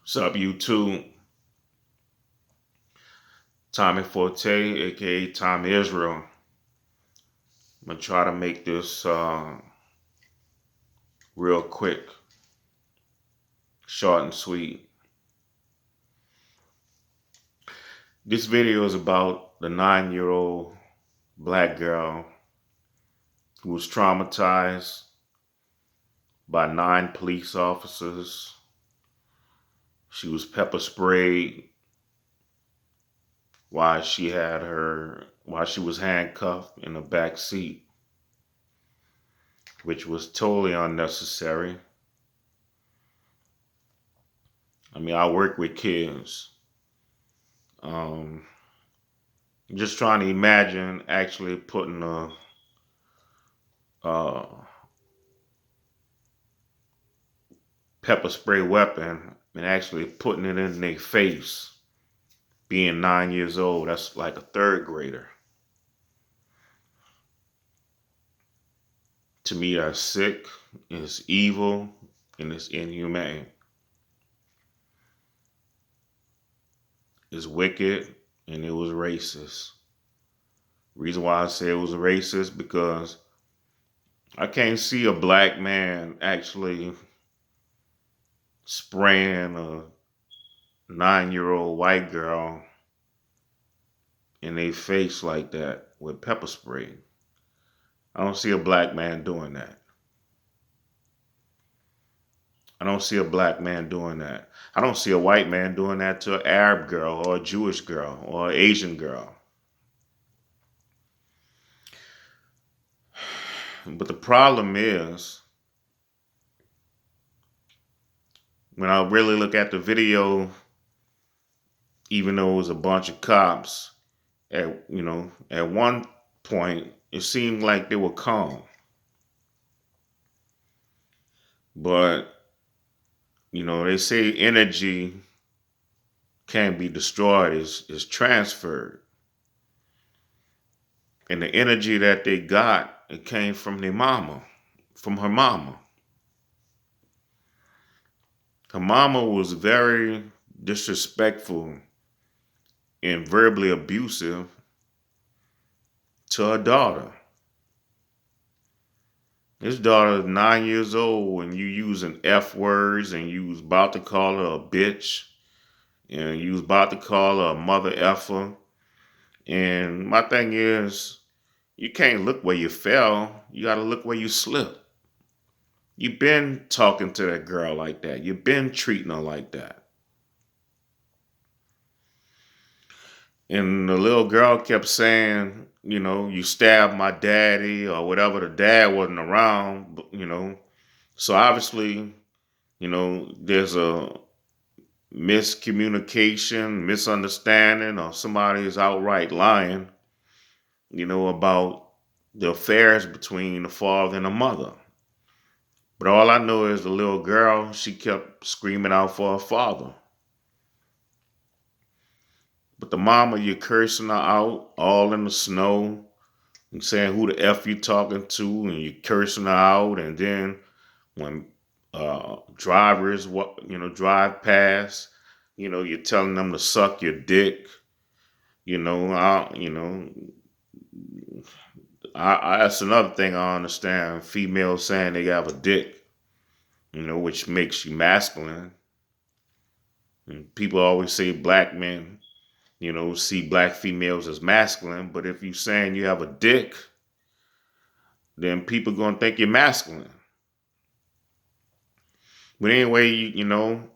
What's up, YouTube? Tommy Forte, aka Tom Israel. I'm gonna try to make this real quick, short and sweet. This video is about the 9-year-old black girl who was traumatized by 9 police officers. She was pepper sprayed while she was handcuffed in the back seat, which was totally unnecessary. I mean, I work with kids. Um, just trying to imagine actually putting a pepper spray weapon and actually putting it in their face. Being 9 years old, that's like a third grader. To me, that's sick, it's evil, and it's inhumane. It's wicked, and it was racist. Reason why I say it was racist because I can't see a black man actually spraying a 9-year-old white girl in their face like that with pepper spray. I don't see a black man doing that. I don't see a black man doing that. I don't see a white man doing that to an Arab girl or a Jewish girl or an Asian girl. But the problem is, when I really look at the video, even though it was a bunch of cops, at one point, it seemed like they were calm. But, they say energy can't be destroyed, is transferred. And the energy that they got, it came from their mama, from her mama. Her mama was very disrespectful and verbally abusive to her daughter. His daughter is 9 years old and you using F words and you was about to call her a bitch and you was about to call her a mother effer. And my thing is, you can't look where you fell. You got to look where you slipped. You've been talking to that girl like that. You've been treating her like that. And the little girl kept saying, you stabbed my daddy or whatever. The dad wasn't around, So obviously, there's a miscommunication, misunderstanding, or somebody is outright lying, about the affairs between the father and the mother. But all I know is the little girl, she kept screaming out for her father. But the mama, you're cursing her out all in the snow and saying who the F you talking to, and you're cursing her out. And then when drivers, drive past, you're telling them to suck your dick. That's another thing I understand. Females saying they have a dick, which makes you masculine. And people always say black men, see black females as masculine. But if you're saying you have a dick, then people gonna think you're masculine. But anyway, the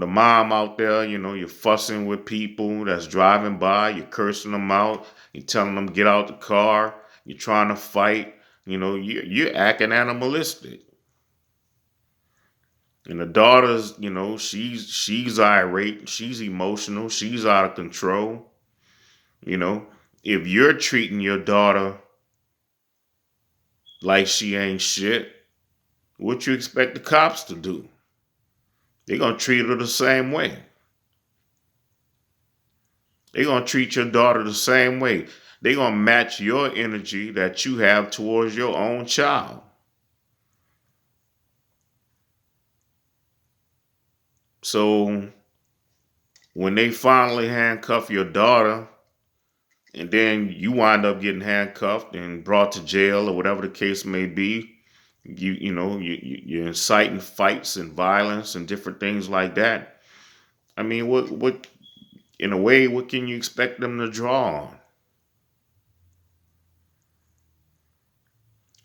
mom out there, you're fussing with people that's driving by, you're cursing them out, you're telling them get out the car, you're trying to fight, you're acting animalistic. And the daughter's, she's irate, she's emotional, she's out of control. If you're treating your daughter like she ain't shit, what you expect the cops to do? They're gonna treat her the same way. They're going to treat your daughter the same way. They're going to match your energy that you have towards your own child. So when they finally handcuff your daughter, and then you wind up getting handcuffed and brought to jail or whatever the case may be, you're inciting fights and violence and different things like that. I mean, what in a way, what can you expect them to draw on?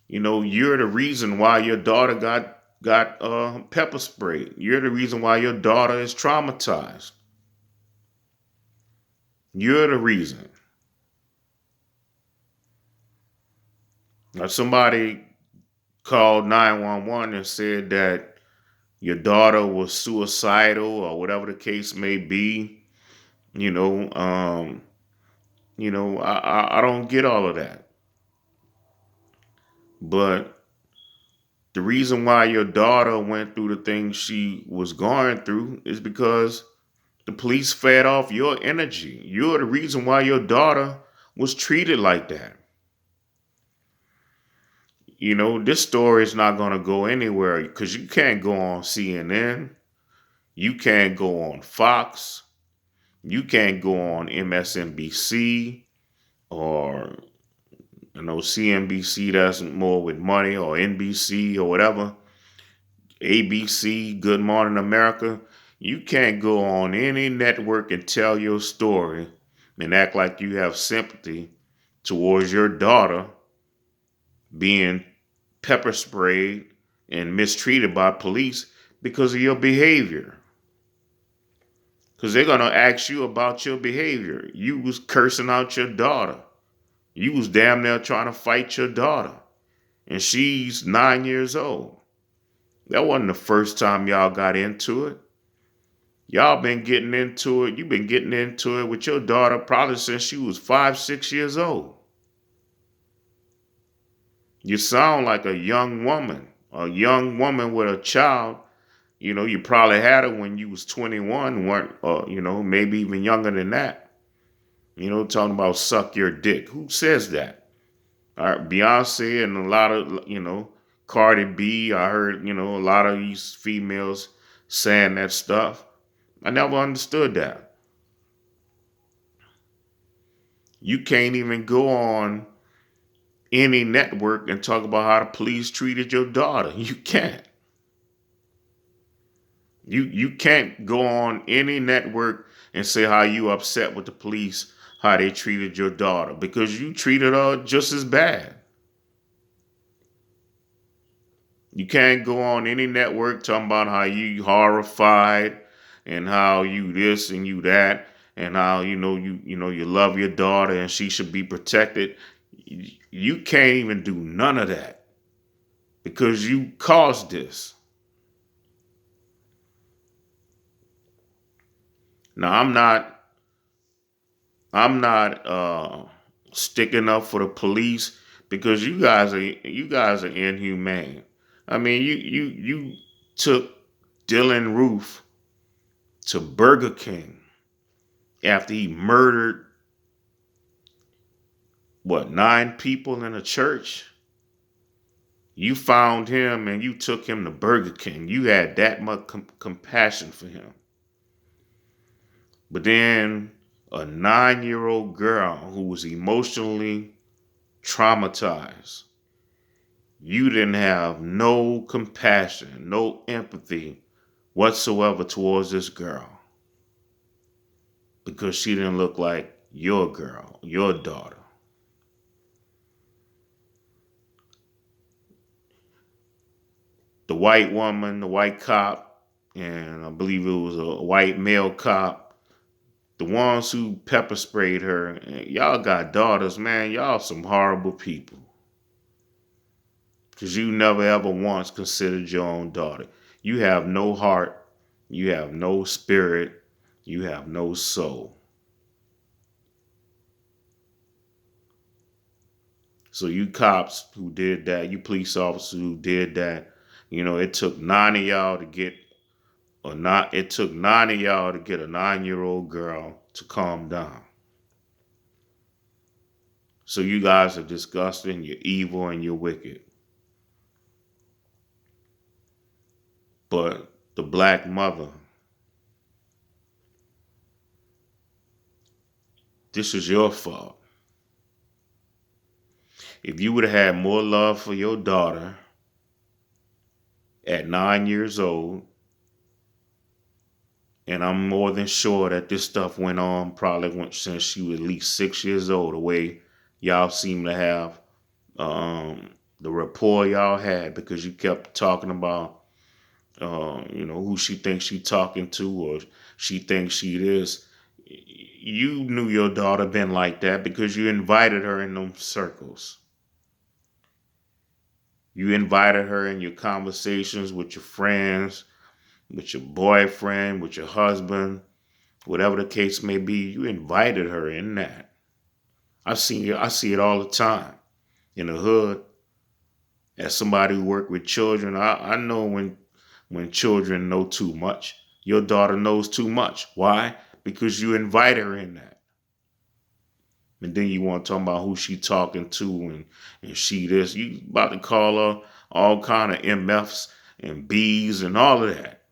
You're the reason why your daughter got pepper sprayed. You're the reason why your daughter is traumatized. You're the reason. Now, somebody called 911 and said that your daughter was suicidal or whatever the case may be. You know, um, I don't get all of that. But the reason why your daughter went through the things she was going through is because the police fed off your energy. You're the reason why your daughter was treated like that. This story is not going to go anywhere because you can't go on CNN. You can't go on Fox. You can't go on MSNBC or CNBC, that's more with money, or NBC or whatever. ABC, Good Morning America. You can't go on any network and tell your story and act like you have sympathy towards your daughter being pepper sprayed and mistreated by police because of your behavior. Because they're going to ask you about your behavior. You was cursing out your daughter. You was damn near trying to fight your daughter. And she's 9 years old. That wasn't the first time y'all got into it. Y'all been getting into it. You've been getting into it with your daughter probably since she was 5, 6 years old. You sound like a young woman with a child. You probably had her when you was 21, weren't, maybe even younger than that. Talking about suck your dick. Who says that? All right, Beyonce and a lot of, Cardi B. I heard, a lot of these females saying that stuff. I never understood that. You can't even go on any network and talk about how the police treated your daughter. You can't. You can't go on any network and say how you upset with the police, how they treated your daughter, because you treated her just as bad. You can't go on any network talking about how you horrified and how you this and you that and how you love your daughter and she should be protected. You can't even do none of that because you caused this. Now I'm not sticking up for the police because you guys are inhumane. I mean, you took Dylan Roof to Burger King after he murdered 9 people in a church. You found him and you took him to Burger King. You had that much compassion for him. But then a 9-year-old girl who was emotionally traumatized, you didn't have no compassion, no empathy whatsoever towards this girl because she didn't look like your girl, your daughter. The white woman, the white cop, and I believe it was a white male cop, the ones who pepper sprayed her, y'all got daughters, man. Y'all some horrible people. Because you never ever once considered your own daughter. You have no heart. You have no spirit. You have no soul. So you cops who did that, you police officers who did that, it took 9 of y'all to get a 9-year-old girl to calm down. So you guys are disgusting, you're evil, and you're wicked. But the black mother This is your fault. If you would have had more love for your daughter at 9 years old, and I'm more than sure that this stuff went on since she was at least 6 years old, the way y'all seem to have the rapport y'all had, because you kept talking about who she thinks she talking to, or she thinks she is. You knew your daughter been like that because you invited her in them circles. You invited her in your conversations with your friends, with your boyfriend, with your husband, whatever the case may be. You invited her in that. I see it all the time in the hood. As somebody who worked with children, I know when children know too much. Your daughter knows too much. Why? Because you invite her in that. And then you want to talk about who she talking to, and she this. You about to call her all kind of MFs and Bs and all of that.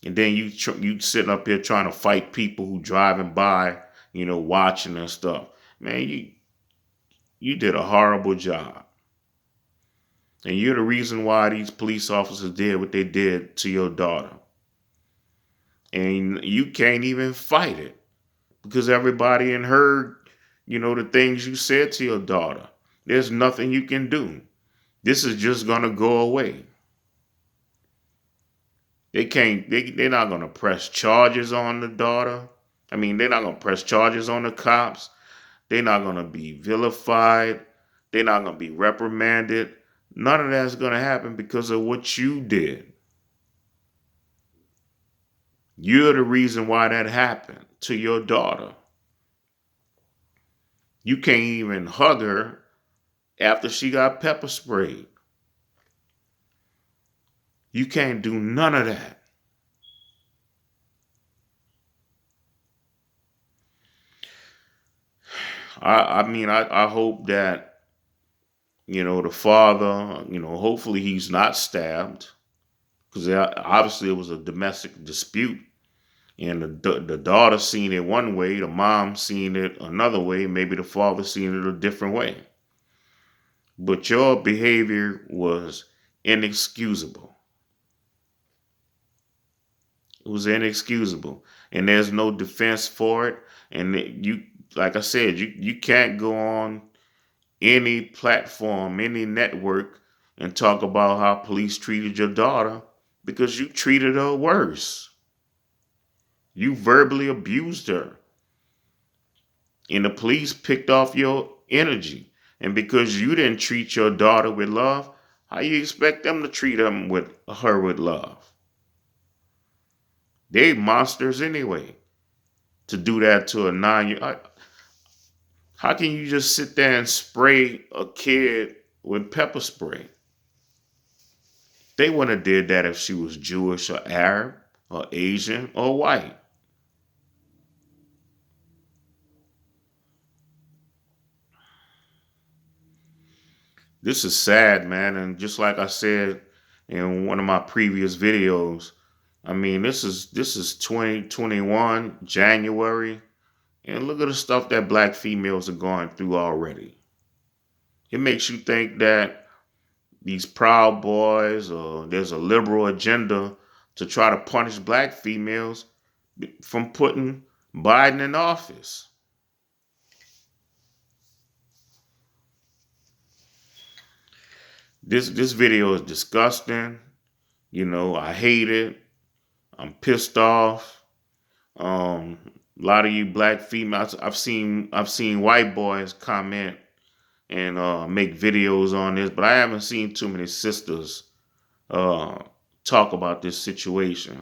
And then you sitting up here trying to fight people who driving by, watching and stuff. Man, you did a horrible job. And you're the reason why these police officers did what they did to your daughter. And you can't even fight it because everybody in heard, the things you said to your daughter. There's nothing you can do. This is just gonna go away. They're not gonna press charges on the daughter. I mean, they're not gonna press charges on the cops. They're not gonna be vilified. They're not gonna be reprimanded. None of that's gonna happen because of what you did. You're the reason why that happened to your daughter. You can't even hug her after she got pepper sprayed. You can't do none of that. I hope that, the father, hopefully he's not stabbed, because obviously it was a domestic dispute. And the daughter seen it one way, the mom seen it another way, maybe the father seen it a different way. But your behavior was inexcusable. It was inexcusable. And there's no defense for it. And like I said, you can't go on any platform, any network, and talk about how police treated your daughter, because you treated her worse. You verbally abused her. And the police picked off your energy. And because you didn't treat your daughter with love, how you expect them to treat her with love? They monsters anyway. To do that to a 9-year, how can you just sit there and spray a kid with pepper spray? They wouldn't have did that if she was Jewish or Arab or Asian or white. This is sad, man. And just like I said in one of my previous videos, I mean, this is 2021 January, and look at the stuff that black females are going through already. It makes you think that these Proud Boys, or there's a liberal agenda to try to punish black females from putting Biden in office. This video is disgusting. I hate it. I'm pissed off. A lot of you black females, I've seen white boys comment and make videos on this, but I haven't seen too many sisters uh, talk about this situation.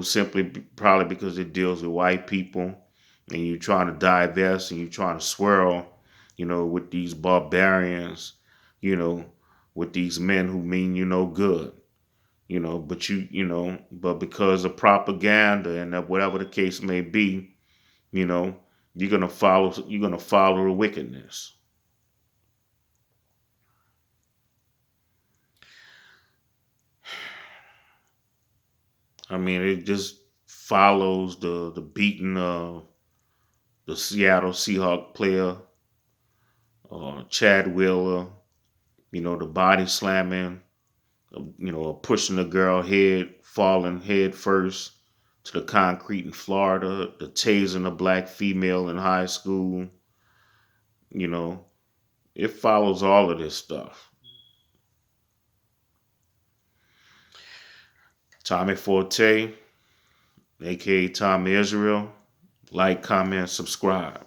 Simply probably because it deals with white people, and you trying to divest and you trying to swirl, with these barbarians, you know, with these men who mean you no good. But because of propaganda and whatever the case may be, you know, you're gonna follow the wickedness. I mean, it just follows the beating of the Seattle Seahawk player, Chad Wheeler, the body slamming, pushing the girl head, falling head first to the concrete in Florida, the tasing a black female in high school. You know, it follows all of this stuff. Tommy Forte, aka Tom Israel, like, comment, subscribe.